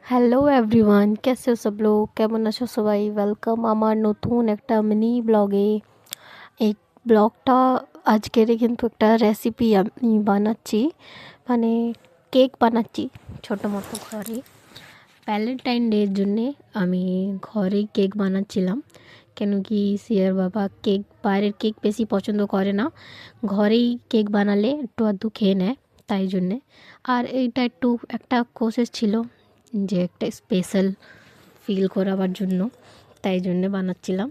Hello everyone, कैसे हो सब लोग? কেমন আছো সবাই? ওয়েলকাম আমার নতুন একটা মিনি ব্লগে। এই ব্লগটা আজকের কিন্তু একটা রেসিপি আমি বানাচ্ছি, মানে কেক বানাচ্ছি ছোটো মতো ঘরে। ভ্যালেন্টাইন ডের জন্যে আমি ঘরেই কেক বানাচ্ছিলাম, কেন কি সিয়ার বাবা কেক, বাইরের কেক বেশি পছন্দ করে না, ঘরেই কেক বানালে একটু আধটু খেয়ে নেয়, তাই জন্যে। আর এইটা একটু একটা কোশিশ ছিল যে একটা স্পেশাল ফিল করাবার জন্য, তাই জন্যে বানাচ্ছিলাম।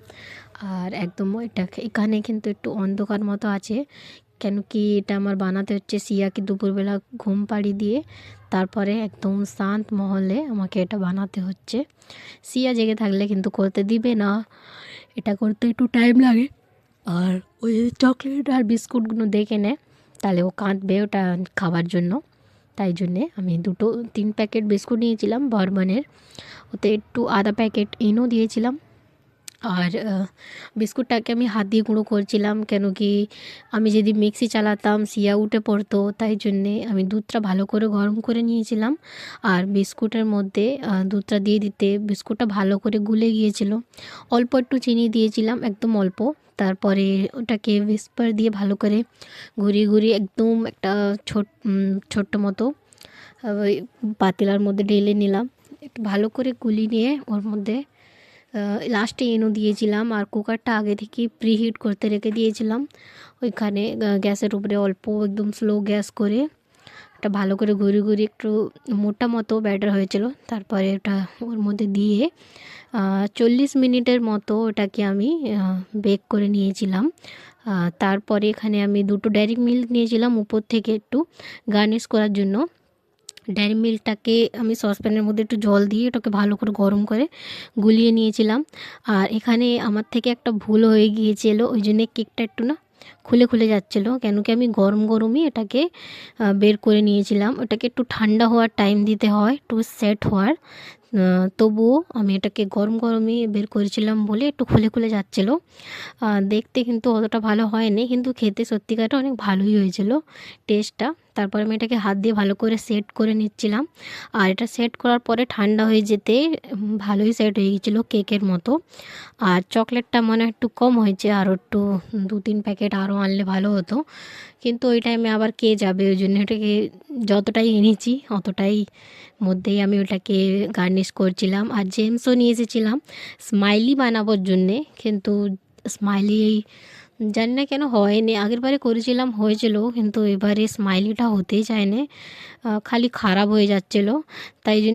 আর একদম এটা এখানে কিন্তু একটু অন্ধকার মতো আছে, কেন কি এটা আমার বানাতে হচ্ছে সিয়াকে দুপুরবেলা ঘুম পাড়িয়ে দিয়ে, তারপরে একদম শান্ত মহলে আমাকে এটা বানাতে হচ্ছে। সিয়া জেগে থাকলে কিন্তু করতে দিবে না, এটা করতে একটু টাইম লাগে। আর ওই চকলেট আর বিস্কুটগুলো দেখে নেয়, তাহলে ও কাঁদবে ওটা খাবার জন্য। তাই জন্যে আমি 3 প্যাকেট বিস্কুট নিয়েছিলাম বরবনের, ওতে একটু আধা প্যাকেট ইনো দিয়েছিলাম। আর বিস্কুটটাকে আমি হাত দিয়ে গুঁড়ো করছিলাম, কেন কি আমি যদি মিক্সি চালাতাম সিয়া উঠে পড়তো, তাই জন্যে আমি দুধটা ভালো করে গরম করে নিয়েছিলাম। আর বিস্কুটের মধ্যে দুধটা দিয়ে দিতে বিস্কুটটা ভালো করে গুলে গিয়েছিল। অল্প একটু চিনি দিয়েছিলাম, একদম অল্প। তারপরে ওটাকে হুইস্পার দিয়ে ভালো করে ঘুরিয়ে ঘুরিয়ে একদম একটা ছোট্ট মতো ওই পাতিলার মধ্যে ঢেলে নিলাম। একটু ভালো করে গুলিয়ে নিয়ে ওর মধ্যে লাস্টে ইনো দিয়েছিলাম। আর কুকারটা আগে থেকেই প্রিহিট করতে রেখে দিয়েছিলাম ওইখানে গ্যাসের উপরে, অল্প একদম স্লো গ্যাস করে ওটা ভালো করে ঘুরিয়ে ঘুরিয়ে একটু মোটা মতো ব্যাটার হয়েছিল। তারপরে ওটা ওর মধ্যে দিয়ে 40 মিনিটের মতো ওটাকে আমি বেক করে নিয়েছিলাম। তারপরে এখানে আমি 2টো ডেয়ারি মিল্ক নিয়েছিলাম উপর থেকে একটু গার্নিশ করার জন্য। ডেয়ারি মিল্কটাকে আমি সসপ্যানের মধ্যে একটু জল দিয়ে ওটাকে ভালো করে গরম করে গুলিয়ে নিয়েছিলাম। আর এখানে আমার থেকে একটা ভুল হয়ে গিয়েছিল, ওই জন্যে কেকটা একটু না খুলে খুলে যাচ্ছিলো, কেন কি আমি গরম গরমই এটাকে বের করে নিয়েছিলাম। ওটাকে একটু ঠান্ডা হওয়ার টাইম দিতে হয়, একটু সেট হওয়ার। তবুও আমি এটাকে গরম গরমই বের করেছিলাম বলে একটু খুলে খুলে যাচ্ছিলো। দেখতে কিন্তু অতটা ভালো হয়নি, কিন্তু খেতে সত্যিকারটা অনেক ভালোই হয়েছিল টেস্টটা। তারপর আমি এটাকে হাত দিয়ে ভালো করে সেট করে নিচ্ছিলাম। আর এটা সেট করার পরে ঠান্ডা হয়ে যেতে ভালোই সেট হয়ে গেছিলো কেকের মতো। আর চকলেটটা মনে হয় একটু কম হয়েছে, আরও একটু 2-3 প্যাকেট আরও আনলে ভালো হতো, কিন্তু ওই টাইমে আবার কে যাবে, ওই জন্য এটাকে যতটাই এনেছি অতটাই মধ্যেই আমি ওটাকে গার্নিশ করছিলাম। আর জেমসও নিয়ে এসেছিলাম স্মাইলি বানাবার জন্যে, কিন্তু স্মাইলি জানি না কেন হয়নি। আগের বারে করেছিলাম হয়েছিল, কিন্তু এবারে স্মাইলিটা হতেই চায়নি, খালি খারাপ হয়ে যাচ্ছিলো। তাই জন্য